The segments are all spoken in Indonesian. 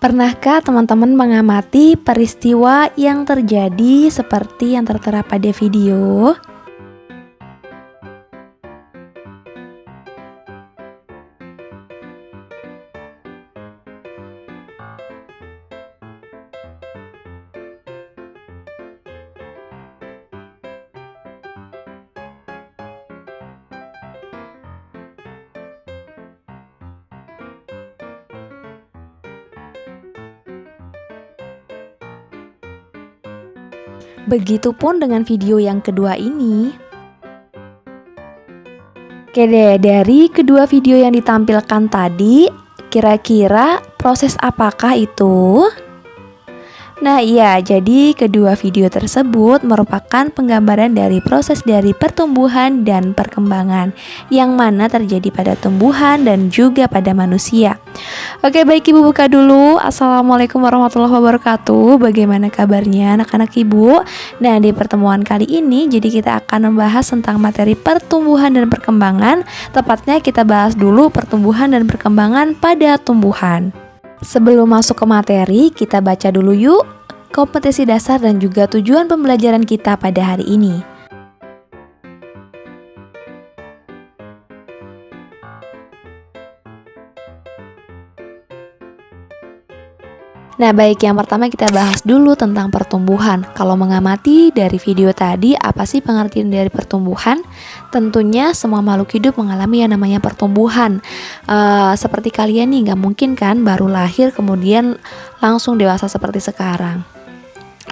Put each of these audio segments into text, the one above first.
Pernahkah teman-teman mengamati peristiwa yang terjadi seperti yang tertera pada video? Begitupun dengan video yang kedua ini. Oke deh, dari kedua video yang ditampilkan tadi, kira-kira proses apakah itu? Nah iya, jadi kedua video tersebut merupakan penggambaran dari proses dari pertumbuhan dan perkembangan yang mana terjadi pada tumbuhan dan juga pada manusia. Oke, baik Ibu buka dulu. Assalamualaikum warahmatullahi wabarakatuh. Bagaimana kabarnya anak-anak Ibu? Nah, di pertemuan kali ini jadi kita akan membahas tentang materi pertumbuhan dan perkembangan. Tepatnya kita bahas dulu pertumbuhan dan perkembangan pada tumbuhan. Sebelum masuk ke materi, kita baca dulu yuk kompetensi dasar dan juga tujuan pembelajaran kita pada hari ini. Nah baik, yang pertama kita bahas dulu tentang pertumbuhan. Kalau mengamati dari video tadi, apa sih pengertian dari pertumbuhan? Tentunya semua makhluk hidup mengalami yang namanya pertumbuhan. Seperti kalian nih, gak mungkin kan baru lahir kemudian langsung dewasa seperti sekarang.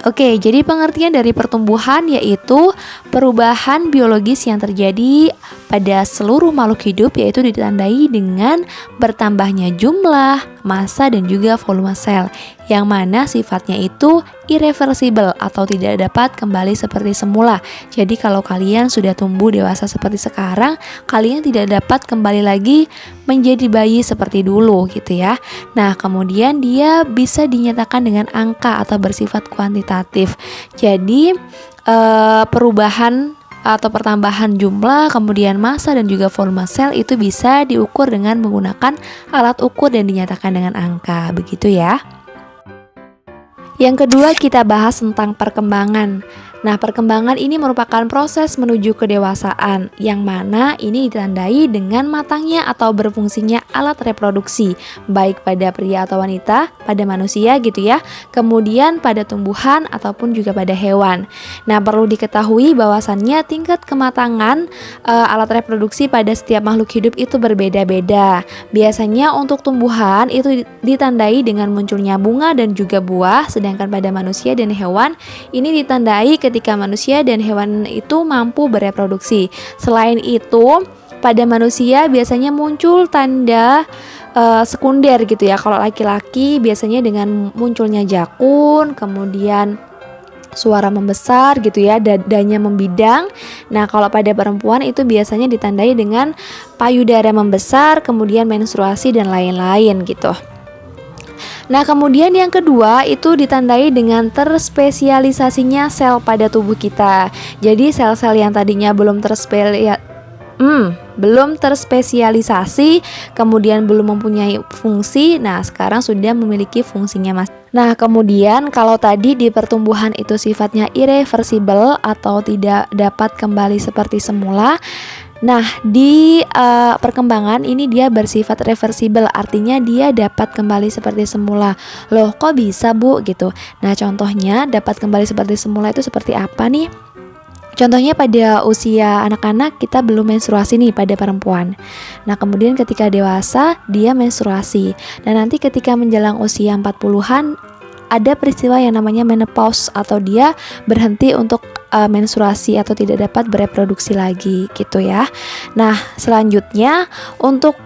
Oke, jadi pengertian dari pertumbuhan yaitu perubahan biologis yang terjadi pada seluruh makhluk hidup, yaitu ditandai dengan bertambahnya jumlah, massa, dan juga volume sel, yang mana sifatnya itu irreversible atau tidak dapat kembali seperti semula. Jadi kalau kalian sudah tumbuh dewasa seperti sekarang, kalian tidak dapat kembali lagi menjadi bayi seperti dulu gitu ya. Nah kemudian dia bisa dinyatakan dengan angka atau bersifat kuantitatif. Jadi perubahan atau pertambahan jumlah, kemudian massa dan juga volume sel itu bisa diukur dengan menggunakan alat ukur dan dinyatakan dengan angka, begitu ya. Yang kedua kita bahas tentang perkembangan. Nah, perkembangan ini merupakan proses menuju kedewasaan, yang mana ini ditandai dengan matangnya atau berfungsinya alat reproduksi, baik pada pria atau wanita, pada manusia gitu ya, kemudian pada tumbuhan ataupun juga pada hewan. Nah, perlu diketahui bahwasannya tingkat kematangan alat reproduksi pada setiap makhluk hidup itu berbeda-beda. Biasanya untuk tumbuhan itu ditandai dengan munculnya bunga dan juga buah, sedangkan pada manusia dan hewan ini ditandai ketika manusia dan hewan itu mampu bereproduksi. Selain itu, pada manusia biasanya muncul tanda sekunder gitu ya. Kalau laki-laki biasanya dengan munculnya jakun, kemudian suara membesar gitu ya, dadanya membidang. Nah, kalau pada perempuan itu biasanya ditandai dengan payudara membesar, kemudian menstruasi dan lain-lain gitu. Nah, kemudian yang kedua itu ditandai dengan terspesialisasinya sel pada tubuh kita. Jadi sel-sel yang tadinya belum terspesialisasi, kemudian belum mempunyai fungsi, nah sekarang sudah memiliki fungsinya mas. Nah, kemudian kalau tadi di pertumbuhan itu sifatnya irreversible atau tidak dapat kembali seperti semula. Nah, di perkembangan ini dia bersifat reversible, artinya dia dapat kembali seperti semula. Loh, kok bisa Bu gitu? Nah, contohnya dapat kembali seperti semula itu seperti apa nih? Contohnya pada usia anak-anak kita belum menstruasi nih pada perempuan. Nah, kemudian ketika dewasa dia menstruasi. Dan nanti ketika menjelang usia 40-an ada peristiwa yang namanya menopause atau dia berhenti untuk menstruasi atau tidak dapat bereproduksi lagi gitu ya. Nah, selanjutnya untuk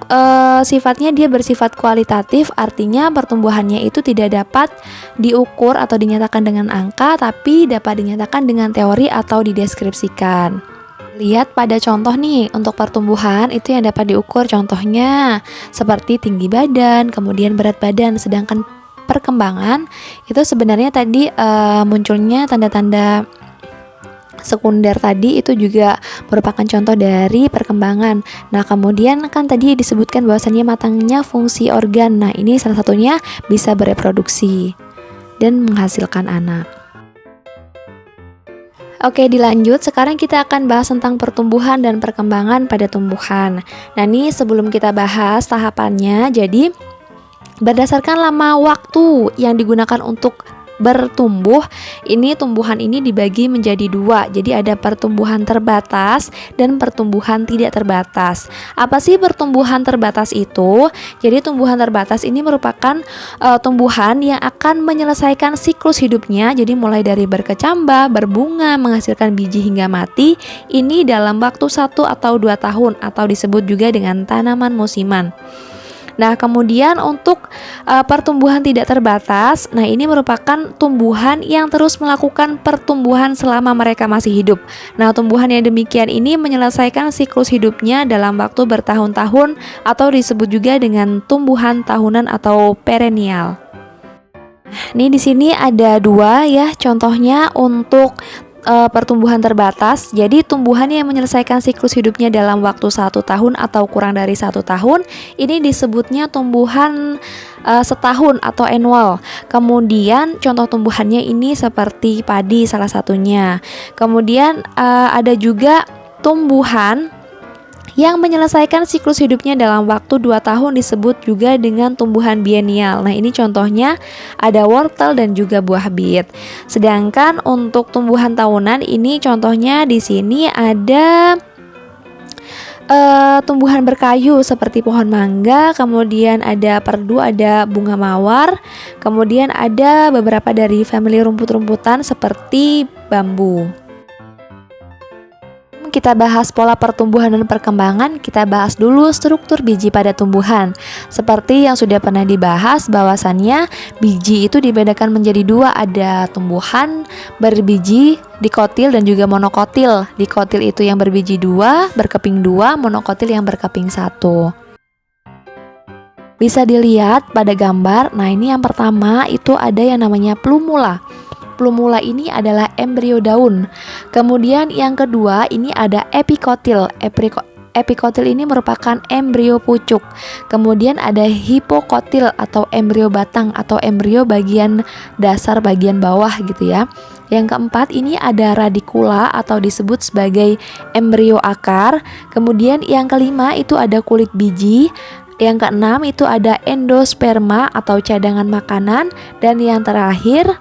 sifatnya dia bersifat kualitatif, artinya pertumbuhannya itu tidak dapat diukur atau dinyatakan dengan angka, tapi dapat dinyatakan dengan teori atau dideskripsikan. Lihat pada contoh nih, untuk pertumbuhan itu yang dapat diukur contohnya seperti tinggi badan, kemudian berat badan. Sedangkan perkembangan itu sebenarnya tadi munculnya tanda-tanda sekunder tadi itu juga merupakan contoh dari perkembangan. Nah, kemudian kan tadi disebutkan bahwasannya matangnya fungsi organ. Nah, ini salah satunya bisa bereproduksi dan menghasilkan anak. Oke, dilanjut. Sekarang kita akan bahas tentang pertumbuhan dan perkembangan pada tumbuhan. Nah, ini sebelum kita bahas tahapannya, jadi berdasarkan lama waktu yang digunakan untuk bertumbuh, ini tumbuhan ini dibagi menjadi dua. Jadi ada pertumbuhan terbatas dan pertumbuhan tidak terbatas. Apa sih pertumbuhan terbatas itu? Jadi tumbuhan terbatas ini merupakan tumbuhan yang akan menyelesaikan siklus hidupnya. Jadi mulai dari berkecambah, berbunga, menghasilkan biji hingga mati, ini dalam waktu 1 atau 2 tahun atau disebut juga dengan tanaman musiman. Nah, kemudian untuk pertumbuhan tidak terbatas, nah ini merupakan tumbuhan yang terus melakukan pertumbuhan selama mereka masih hidup. Nah, tumbuhan yang demikian ini menyelesaikan siklus hidupnya dalam waktu bertahun-tahun atau disebut juga dengan tumbuhan tahunan atau perennial. Nih di sini ada dua ya, contohnya untuk pertumbuhan terbatas. Jadi tumbuhan yang menyelesaikan siklus hidupnya dalam waktu 1 tahun atau kurang dari 1 tahun, ini disebutnya tumbuhan setahun atau annual. Kemudian contoh tumbuhannya ini seperti padi salah satunya. Kemudian ada juga tumbuhan yang menyelesaikan siklus hidupnya dalam waktu 2 tahun disebut juga dengan tumbuhan biennial. Nah, ini contohnya ada wortel dan juga buah bit. Sedangkan untuk tumbuhan tahunan ini contohnya di sini ada tumbuhan berkayu seperti pohon mangga, kemudian ada perdu, ada bunga mawar, kemudian ada beberapa dari famili rumput-rumputan seperti bambu. Kita bahas pola pertumbuhan dan perkembangan, kita bahas dulu struktur biji pada tumbuhan. Seperti yang sudah pernah dibahas bahwasannya biji itu dibedakan menjadi dua, ada tumbuhan berbiji dikotil dan juga monokotil. Dikotil itu yang berbiji 2, berkeping 2, monokotil yang berkeping 1. Bisa dilihat pada gambar. Nah, ini yang pertama itu ada yang namanya plumula. Plumula ini adalah embrio daun. Kemudian yang kedua ini ada epikotil. Epikotil ini merupakan embrio pucuk. Kemudian ada hipokotil atau embrio batang atau embrio bagian dasar bagian bawah gitu ya. Yang keempat ini ada radikula atau disebut sebagai embrio akar. Kemudian yang kelima itu ada kulit biji. Yang keenam itu ada endosperma atau cadangan makanan. Dan yang terakhir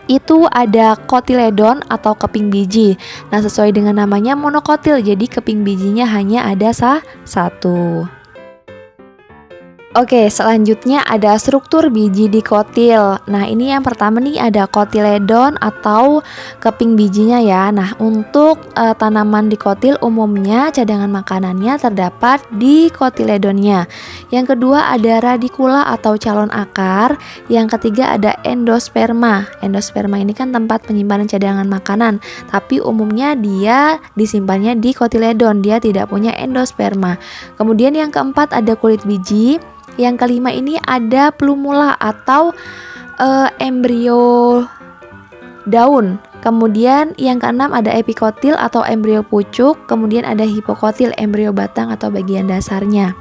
itu ada kotiledon atau keping biji. Nah, sesuai dengan namanya monokotil, jadi keping bijinya hanya ada satu. Oke, selanjutnya ada struktur biji dikotil. Nah, ini yang pertama nih ada kotiledon atau keping bijinya ya. Nah, untuk tanaman dikotil umumnya cadangan makanannya terdapat di kotiledonnya. Yang kedua ada radikula atau calon akar. Yang ketiga ada endosperma. Endosperma ini kan tempat penyimpanan cadangan makanan, tapi umumnya dia disimpannya di kotiledon. Dia tidak punya endosperma. Kemudian yang keempat ada kulit biji. Yang kelima ini ada plumula atau embrio daun. Kemudian yang keenam ada epikotil atau embrio pucuk. Kemudian ada hipokotil, embrio batang atau bagian dasarnya.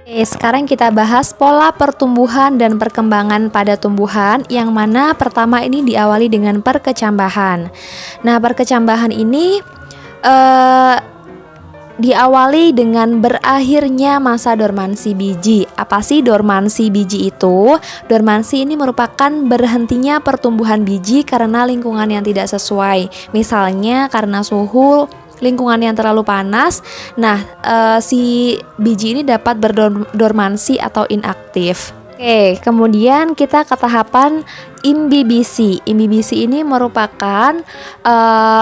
Oke, sekarang kita bahas pola pertumbuhan dan perkembangan pada tumbuhan, yang mana pertama ini diawali dengan perkecambahan. Nah, perkecambahan ini diawali dengan berakhirnya masa dormansi biji. Apa sih dormansi biji itu? Dormansi ini merupakan berhentinya pertumbuhan biji karena lingkungan yang tidak sesuai. Misalnya karena suhu lingkungan yang terlalu panas. Nah, si biji ini dapat berdormansi atau inaktif. Oke, kemudian kita ke tahapan imbibisi. Imbibisi ini merupakan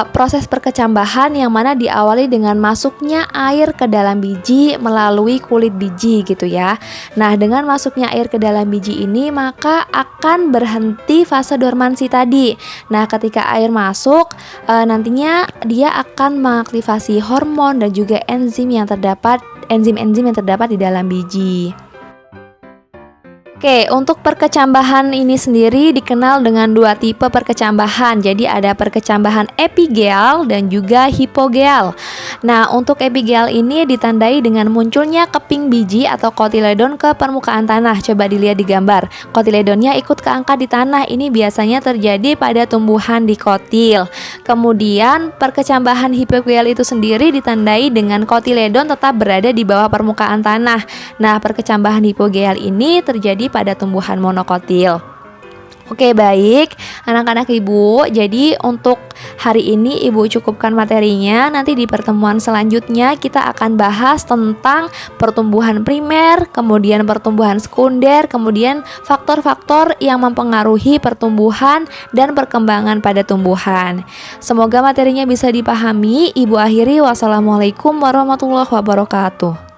proses perkecambahan yang mana diawali dengan masuknya air ke dalam biji melalui kulit biji gitu ya. Nah, dengan masuknya air ke dalam biji ini maka akan berhenti fase dormansi tadi. Nah, ketika air masuk nantinya dia akan mengaktifasi hormon dan juga enzim yang terdapat di dalam biji. Oke, untuk perkecambahan ini sendiri dikenal dengan dua tipe perkecambahan. Jadi ada perkecambahan epigel dan juga hipogel. Nah, untuk epigel ini ditandai dengan munculnya keping biji atau kotiledon ke permukaan tanah. Coba dilihat di gambar. Kotiledonnya ikut keangkat di tanah. Ini biasanya terjadi pada tumbuhan dikotil. Kemudian perkecambahan hipogel itu sendiri ditandai dengan kotiledon tetap berada di bawah permukaan tanah. Nah, perkecambahan hipogel ini terjadi pada tumbuhan monokotil. Oke, baik anak-anak ibu, jadi untuk hari ini ibu cukupkan materinya. Nanti di pertemuan selanjutnya kita akan bahas tentang pertumbuhan primer, kemudian pertumbuhan sekunder, kemudian faktor-faktor yang mempengaruhi pertumbuhan dan perkembangan pada tumbuhan. Semoga materinya bisa dipahami. Ibu akhiri, wassalamualaikum warahmatullahi wabarakatuh.